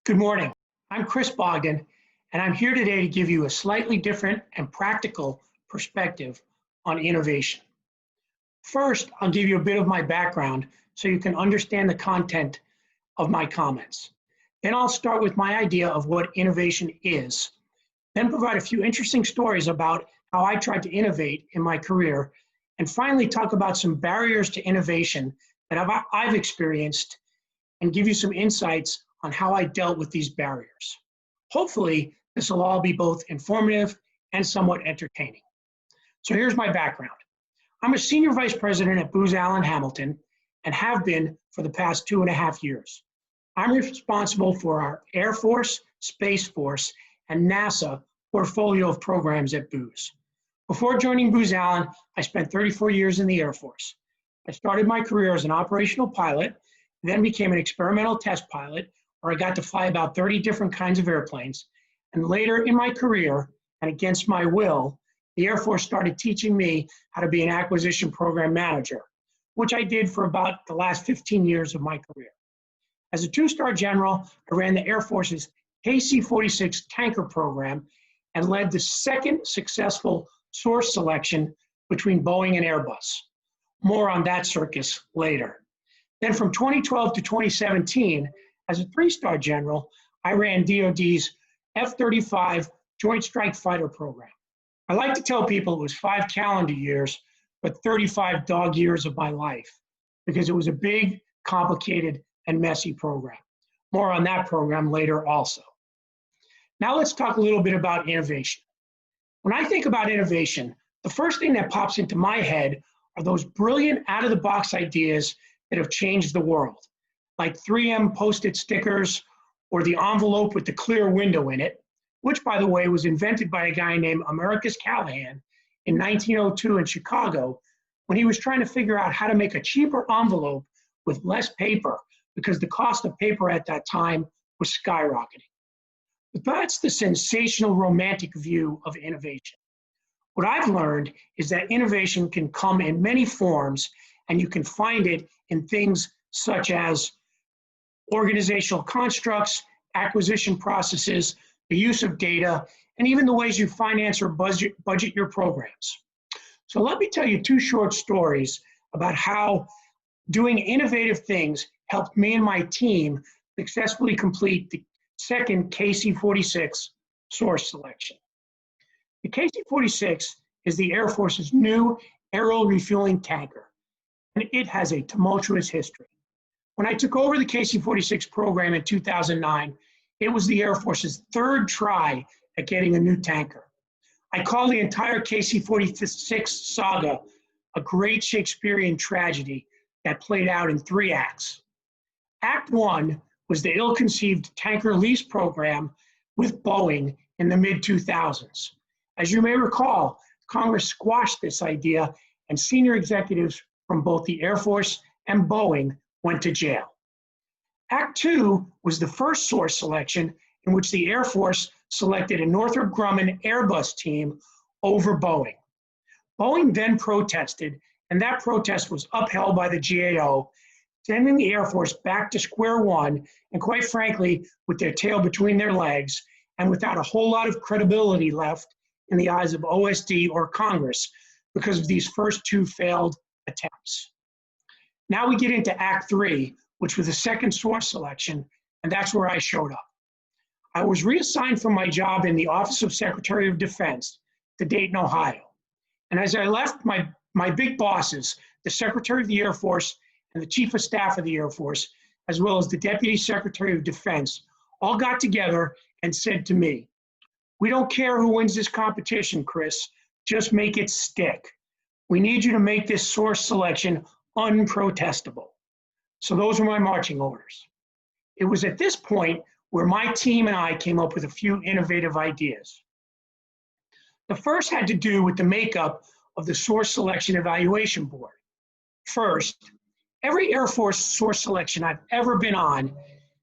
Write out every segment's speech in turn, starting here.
Good morning. I'm Chris Bogdan, and I'm here today to give you a slightly different and practical perspective on innovation. First, I'll give you a bit of my background so you can understand the content of my comments. Then I'll start with my idea of what innovation is, then provide a few interesting stories about how I tried to innovate in my career, and finally talk about some barriers to innovation that I've experienced and give you some insights on how I dealt with these barriers. Hopefully, this will all be both informative and somewhat entertaining. So here's my background. I'm a senior vice president at Booz Allen Hamilton and have been for the past 2.5 years. I'm responsible for our Air Force, Space Force, and NASA portfolio of programs at Booz. Before joining Booz Allen, I spent 34 years in the Air Force. I started my career as an operational pilot, then became an experimental test pilot, where I got to fly about 30 different kinds of airplanes. And later in my career, and against my will, the Air Force started teaching me how to be an acquisition program manager, which I did for about the last 15 years of my career. As a 2-star general, I ran the Air Force's KC-46 tanker program and led the second successful source selection between Boeing and Airbus. More on that circus later. Then from 2012 to 2017, as a 3-star general, I ran DoD's F-35 Joint Strike Fighter program. I like to tell people it was 5 calendar years, but 35 dog years of my life, because it was a big, complicated, and messy program. More on that program later also. Now let's talk a little bit about innovation. When I think about innovation, the first thing that pops into my head are those brilliant out-of-the-box ideas that have changed the world, like 3M Post-it stickers or the envelope with the clear window in it, which, by the way, was invented by a guy named Americus Callahan in 1902 in Chicago when he was trying to figure out how to make a cheaper envelope with less paper because the cost of paper at that time was skyrocketing. But that's the sensational romantic view of innovation. What I've learned is that innovation can come in many forms, and you can find it in things such as organizational constructs, acquisition processes, the use of data, and even the ways you finance or budget your programs. So let me tell you 2 short stories about how doing innovative things helped me and my team successfully complete the second KC-46 source selection. The KC-46 is the Air Force's new aero refueling tanker, and it has a tumultuous history. When I took over the KC-46 program in 2009, it was the Air Force's 3rd try at getting a new tanker. I call the entire KC-46 saga a great Shakespearean tragedy that played out in 3 acts. Act 1 was the ill-conceived tanker lease program with Boeing in the mid-2000s. As you may recall, Congress squashed this idea, and senior executives from both the Air Force and Boeing went to jail. Act 2 was the first source selection in which the Air Force selected a Northrop Grumman Airbus team over Boeing. Boeing then protested, and that protest was upheld by the GAO, sending the Air Force back to square one, and quite frankly, with their tail between their legs, and without a whole lot of credibility left in the eyes of OSD or Congress because of these first 2 failed attempts. Now we get into Act 3, which was the second source selection, and that's where I showed up. I was reassigned from my job in the Office of Secretary of Defense to Dayton, Ohio. And as I left, my big bosses, the Secretary of the Air Force and the Chief of Staff of the Air Force, as well as the Deputy Secretary of Defense, all got together and said to me, "We don't care who wins this competition, Chris, just make it stick. We need you to make this source selection unprotestable." So those were my marching orders. It was at this point where my team and I came up with a few innovative ideas. The first had to do with the makeup of the source selection evaluation board. First, every Air Force source selection I've ever been on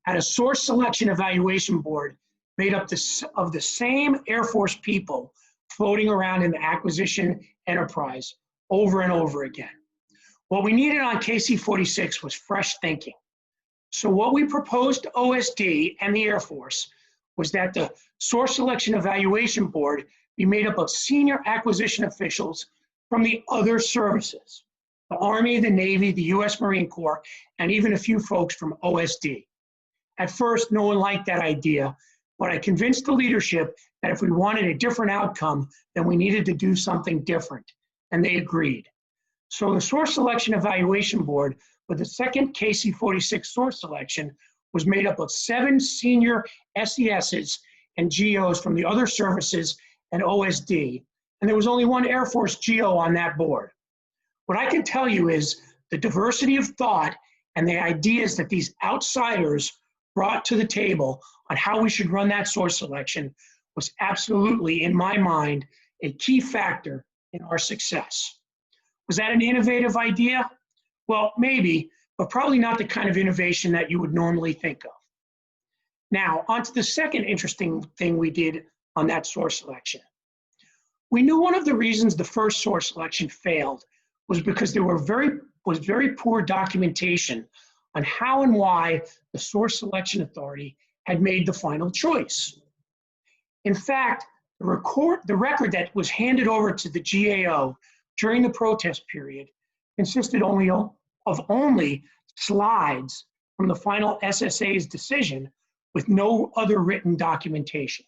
had a source selection evaluation board made up of the same Air Force people floating around in the acquisition enterprise over and over again. What we needed on KC-46 was fresh thinking. So what we proposed to OSD and the Air Force was that the Source Selection Evaluation Board be made up of senior acquisition officials from the other services, the Army, the Navy, the US Marine Corps, and even a few folks from OSD. At first, no one liked that idea, but I convinced the leadership that if we wanted a different outcome, then we needed to do something different, and they agreed. So the Source Selection Evaluation Board, with the second KC-46 source selection, was made up of 7 senior SESs and GOs from the other services and OSD, and there was only 1 Air Force GO on that board. What I can tell you is the diversity of thought and the ideas that these outsiders brought to the table on how we should run that source selection was absolutely, in my mind, a key factor in our success. Was that an innovative idea? Well, maybe, but probably not the kind of innovation that you would normally think of. Now, on to the second interesting thing we did on that source selection. We knew one of the reasons the first source selection failed was because there was very poor documentation on how and why the Source Selection Authority had made the final choice. In fact, the record that was handed over to the GAO during the protest period consisted of only slides from the final SSA's decision with no other written documentation.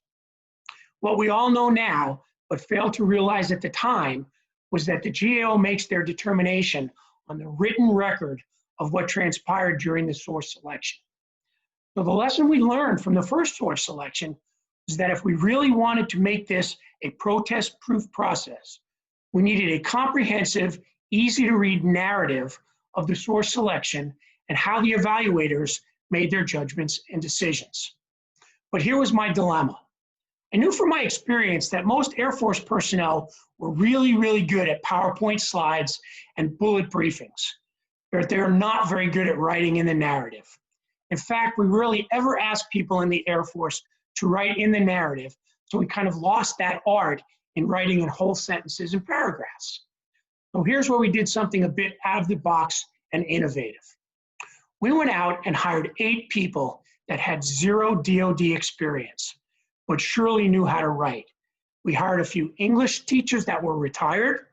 What we all know now, but failed to realize at the time, was that the GAO makes their determination on the written record of what transpired during the source selection. So the lesson we learned from the first source selection is that if we really wanted to make this a protest-proof process, we needed a comprehensive, easy-to-read narrative of the source selection and how the evaluators made their judgments and decisions. But here was my dilemma. I knew from my experience that most Air Force personnel were really good at PowerPoint slides and bullet briefings, but they're not very good at writing in the narrative. In fact, we rarely ever ask people in the Air Force to write in the narrative, so we kind of lost that art in writing in whole sentences and paragraphs. So here's where we did something a bit out of the box and innovative. We went out and hired 8 people that had 0 DoD experience, but surely knew how to write. We hired a few English teachers that were retired,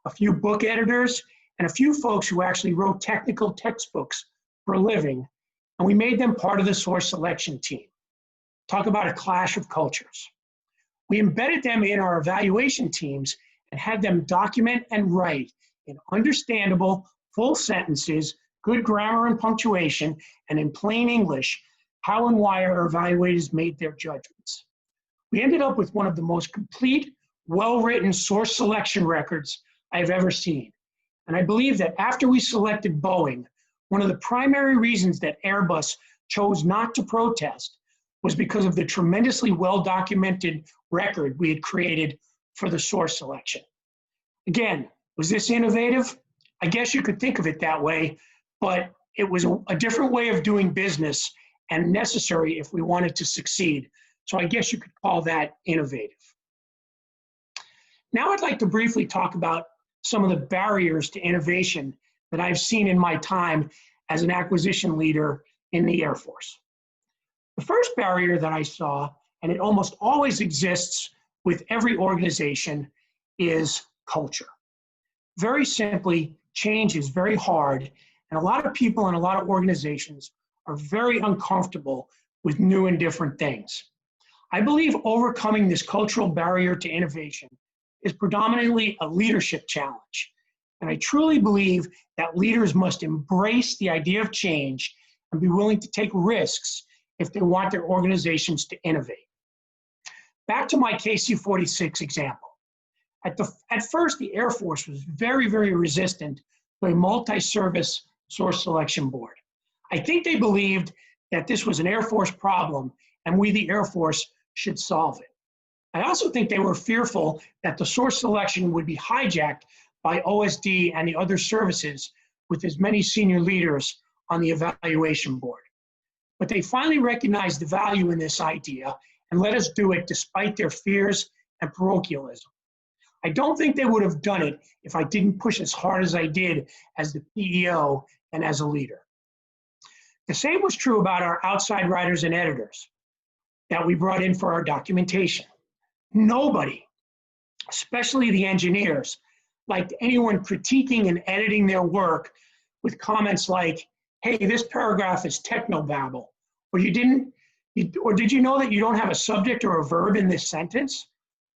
a few book editors, and a few folks who actually wrote technical textbooks for a living, and we made them part of the source selection team. Talk about a clash of cultures. We embedded them in our evaluation teams and had them document and write in understandable, full sentences, good grammar and punctuation, and in plain English, how and why our evaluators made their judgments. We ended up with one of the most complete, well-written source selection records I've ever seen. And I believe that after we selected Boeing, one of the primary reasons that Airbus chose not to protest was because of the tremendously well-documented record we had created for the source selection. Again, was this innovative? I guess you could think of it that way, but it was a different way of doing business and necessary if we wanted to succeed. So I guess you could call that innovative. Now I'd like to briefly talk about some of the barriers to innovation that I've seen in my time as an acquisition leader in the Air Force. The first barrier that I saw, and it almost always exists with every organization, is culture. Very simply, change is very hard, and a lot of people and a lot of organizations are very uncomfortable with new and different things. I believe overcoming this cultural barrier to innovation is predominantly a leadership challenge. And I truly believe that leaders must embrace the idea of change and be willing to take risks if they want their organizations to innovate. Back to my KC-46 example. At first, the Air Force was very resistant to a multi-service source selection board. I think they believed that this was an Air Force problem and we, the Air Force, should solve it. I also think they were fearful that the source selection would be hijacked by OSD and the other services with as many senior leaders on the evaluation board. But they finally recognized the value in this idea and let us do it despite their fears and parochialism. I don't think they would have done it if I didn't push as hard as I did as the PEO and as a leader. The same was true about our outside writers and editors that we brought in for our documentation. Nobody, especially the engineers, liked anyone critiquing and editing their work with comments like, hey, this paragraph is technobabble, or did you know that you don't have a subject or a verb in this sentence?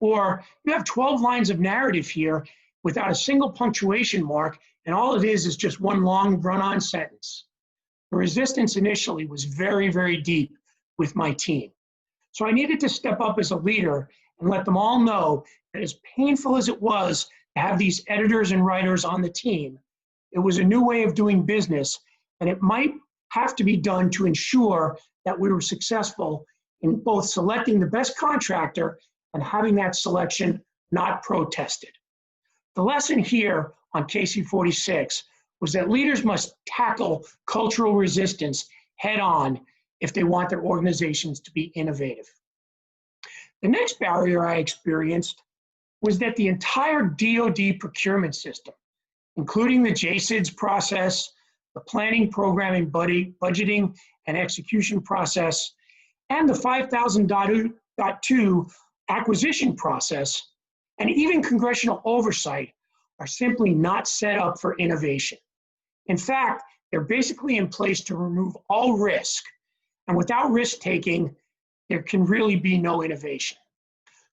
Or you have 12 lines of narrative here without a single punctuation mark, and all it is just one long run-on sentence. The resistance initially was very, very deep with my team. So I needed to step up as a leader and let them all know that as painful as it was to have these editors and writers on the team, it was a new way of doing business, and it might have to be done to ensure that we were successful in both selecting the best contractor and having that selection not protested. The lesson here on KC46 was that leaders must tackle cultural resistance head on if they want their organizations to be innovative. The next barrier I experienced was that the entire DoD procurement system, including the JSIDS process, the planning, programming, budgeting, and execution process, and the 5000.2 acquisition process, and even congressional oversight are simply not set up for innovation. In fact, they're basically in place to remove all risk. And without risk-taking, there can really be no innovation.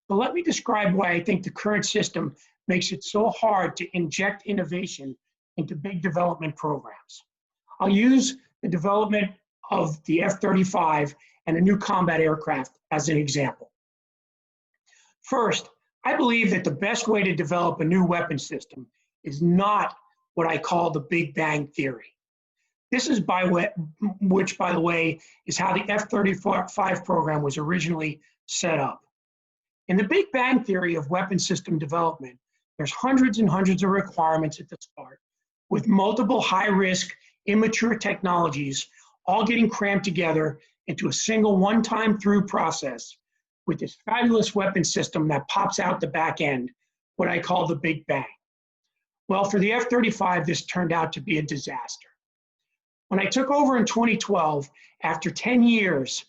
But let me describe why I think the current system makes it so hard to inject innovation into big development programs. I'll use the development of the F-35 and a new combat aircraft as an example. First, I believe that the best way to develop a new weapon system is not what I call the Big Bang Theory. This is which, by the way, is how the F-35 program was originally set up. In the Big Bang Theory of weapon system development, there's hundreds and hundreds of requirements at the start, with multiple high-risk, immature technologies all getting crammed together into a single one-time through process with this fabulous weapon system that pops out the back end, what I call the Big Bang. Well, for the F-35, this turned out to be a disaster. When I took over in 2012, after 10 years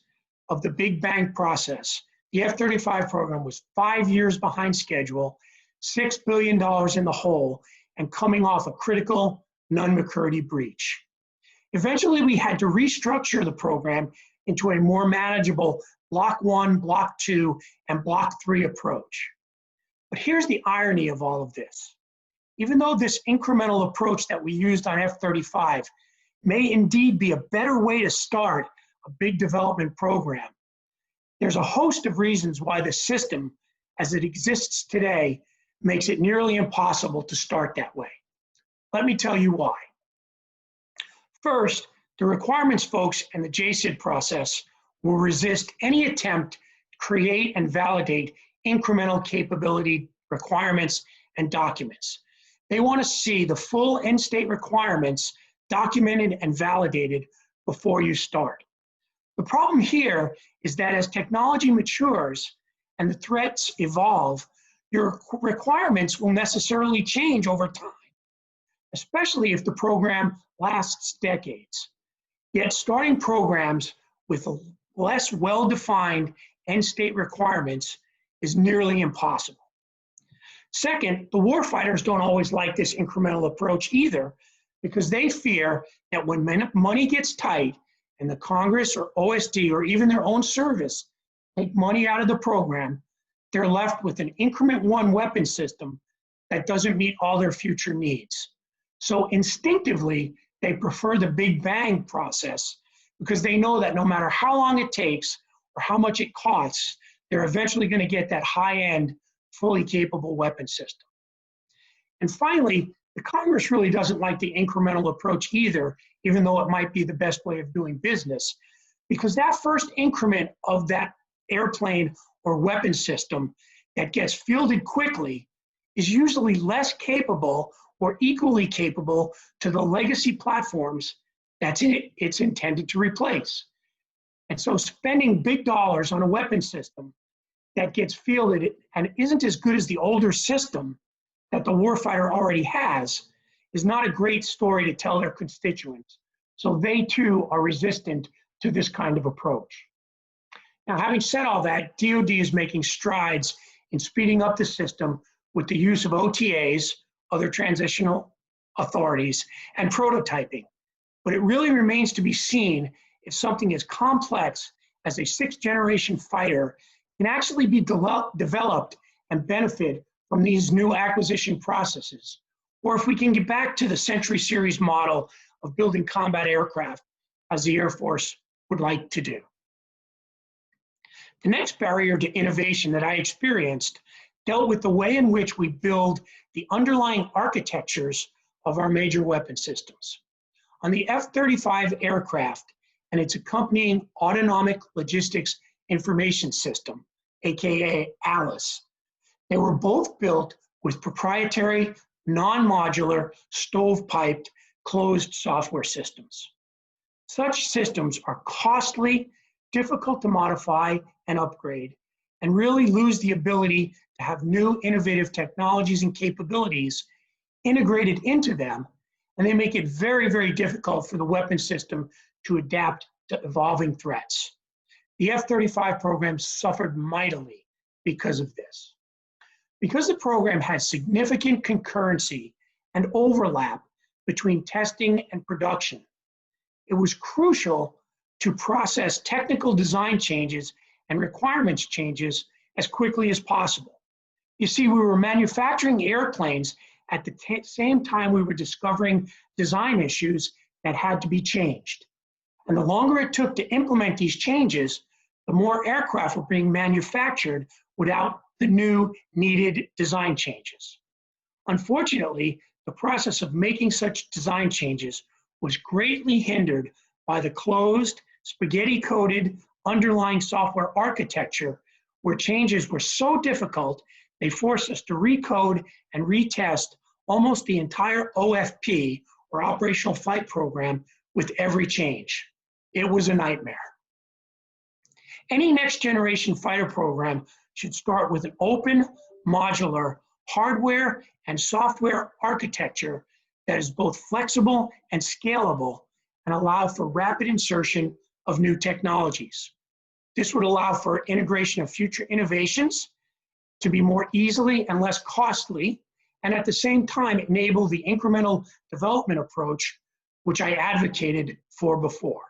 of the Big Bang process, the F-35 program was 5 years behind schedule, $6 billion in the hole, and coming off a critical Nunn-McCurdy breach. Eventually, we had to restructure the program into a more manageable Block 1, Block 2, and Block 3 approach. But here's the irony of all of this. Even though this incremental approach that we used on F-35 may indeed be a better way to start a big development program, there's a host of reasons why the system, as it exists today, makes it nearly impossible to start that way. Let me tell you why. First, the requirements folks and the JSID process will resist any attempt to create and validate incremental capability requirements and documents. They want to see the full end state requirements documented and validated before you start. The problem here is that as technology matures and the threats evolve, your requirements will necessarily change over time, especially if the program lasts decades. Yet starting programs with less well-defined end state requirements is nearly impossible. Second, the warfighters don't always like this incremental approach either, because they fear that when money gets tight and the Congress or OSD or even their own service take money out of the program, they're left with an increment one weapon system that doesn't meet all their future needs. So instinctively, they prefer the Big Bang process because they know that no matter how long it takes or how much it costs, they're eventually going to get that high-end, fully capable weapon system. And finally, the Congress really doesn't like the incremental approach either, even though it might be the best way of doing business, because that first increment of that airplane or weapon system that gets fielded quickly is usually less capable or equally capable to the legacy platforms it's intended to replace. And so spending big dollars on a weapon system that gets fielded and isn't as good as the older system that the warfighter already has is not a great story to tell their constituents So they too are resistant to this kind of approach. Now, having said all that, DoD is making strides in speeding up the system with the use of OTAs, other transitional authorities, and prototyping. But it really remains to be seen if something as complex as a sixth-generation fighter can actually be developed and benefit from these new acquisition processes, or if we can get back to the Century Series model of building combat aircraft as the Air Force would like to do. The next barrier to innovation that I experienced dealt with the way in which we build the underlying architectures of our major weapon systems. On the F-35 aircraft and its accompanying Autonomic Logistics Information System, aka ALICE, they were both built with proprietary, non-modular, stovepiped, closed software systems. Such systems are costly, difficult to modify and upgrade, and really lose the ability to have new innovative technologies and capabilities integrated into them, and they make it very, very difficult for the weapon system to adapt to evolving threats. The F-35 program suffered mightily because of this. Because the program had significant concurrency and overlap between testing and production, it was crucial to process technical design changes and requirements changes as quickly as possible. You see, we were manufacturing airplanes at the same time we were discovering design issues that had to be changed. And the longer it took to implement these changes, the more aircraft were being manufactured without the new needed design changes. Unfortunately, the process of making such design changes was greatly hindered by the closed, spaghetti-coded underlying software architecture, where changes were so difficult, they forced us to recode and retest almost the entire OFP, or Operational Flight Program, with every change. It was a nightmare. Any next generation fighter program should start with an open, modular hardware and software architecture that is both flexible and scalable and allow for rapid insertion of new technologies. This would allow for integration of future innovations to be more easily and less costly, and at the same time enable the incremental development approach which I advocated for before.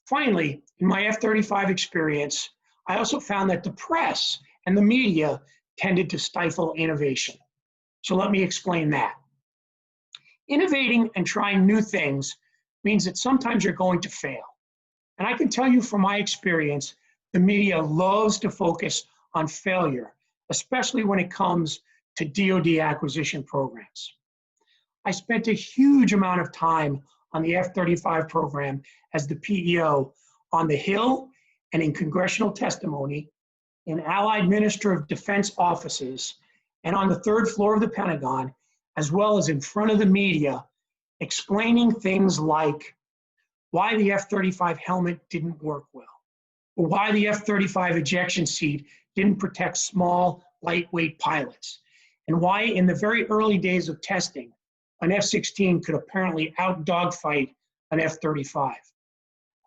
Finally, in my F-35 experience, I also found that the press and the media tended to stifle innovation. So let me explain that. Innovating and trying new things means that sometimes you're going to fail. And I can tell you from my experience, the media loves to focus on failure, especially when it comes to DoD acquisition programs. I spent a huge amount of time on the F-35 program as the PEO on the Hill and in congressional testimony, in Allied Minister of Defense offices, and on the third floor of the Pentagon, as well as in front of the media, explaining things like why the F-35 helmet didn't work well, or why the F-35 ejection seat didn't protect small, lightweight pilots, and why in the very early days of testing, an F-16 could apparently out-dogfight an F-35.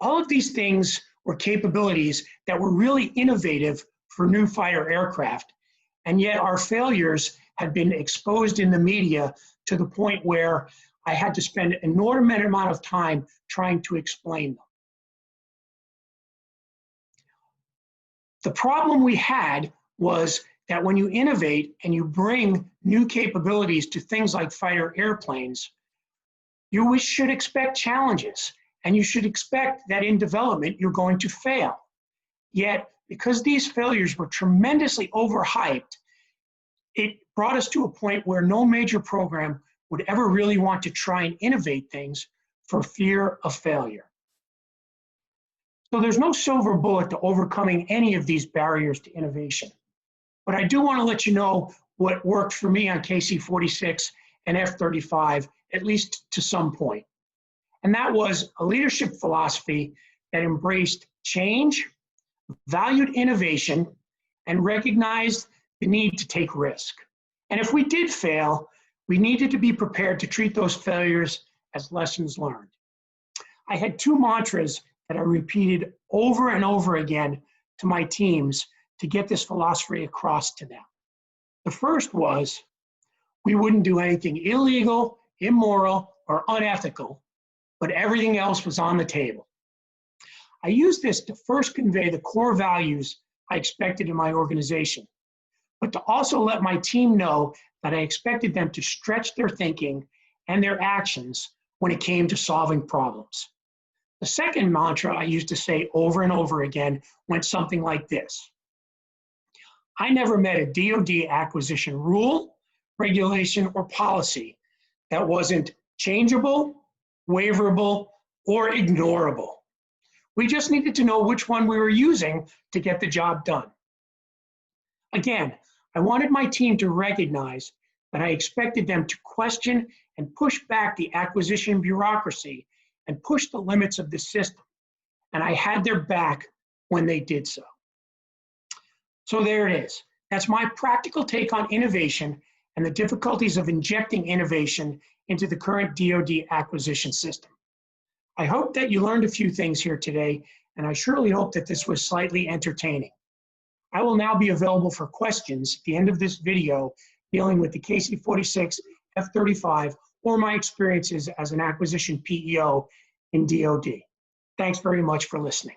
All of these things were capabilities that were really innovative for new fighter aircraft, and yet our failures had been exposed in the media to the point where I had to spend an inordinate amount of time trying to explain them. The problem we had was that when you innovate and you bring new capabilities to things like fighter airplanes, you should expect challenges, and you should expect that in development you're going to fail. Yet, because these failures were tremendously overhyped, it brought us to a point where no major program would ever really want to try and innovate things for fear of failure. So there's no silver bullet to overcoming any of these barriers to innovation. But I do want to let you know what worked for me on KC-46 and F-35, at least to some point. And that was a leadership philosophy that embraced change, valued innovation, and recognized the need to take risk. And if we did fail, we needed to be prepared to treat those failures as lessons learned. I had two mantras that I repeated over and over again to my teams to get this philosophy across to them. The first was, we wouldn't do anything illegal, immoral, or unethical, but everything else was on the table. I used this to first convey the core values I expected in my organization, but to also let my team know that I expected them to stretch their thinking and their actions when it came to solving problems. The second mantra I used to say over and over again went something like this. I never met a DoD acquisition rule, regulation, or policy that wasn't changeable, waverable, or ignorable. We just needed to know which one we were using to get the job done. Again, I wanted my team to recognize that I expected them to question and push back the acquisition bureaucracy and push the limits of the system. And I had their back when they did so. So there it is. That's my practical take on innovation and the difficulties of injecting innovation into the current DoD acquisition system. I hope that you learned a few things here today, and I surely hope that this was slightly entertaining. I will now be available for questions at the end of this video dealing with the KC-46 F-35 or my experiences as an acquisition PEO in DoD. Thanks very much for listening.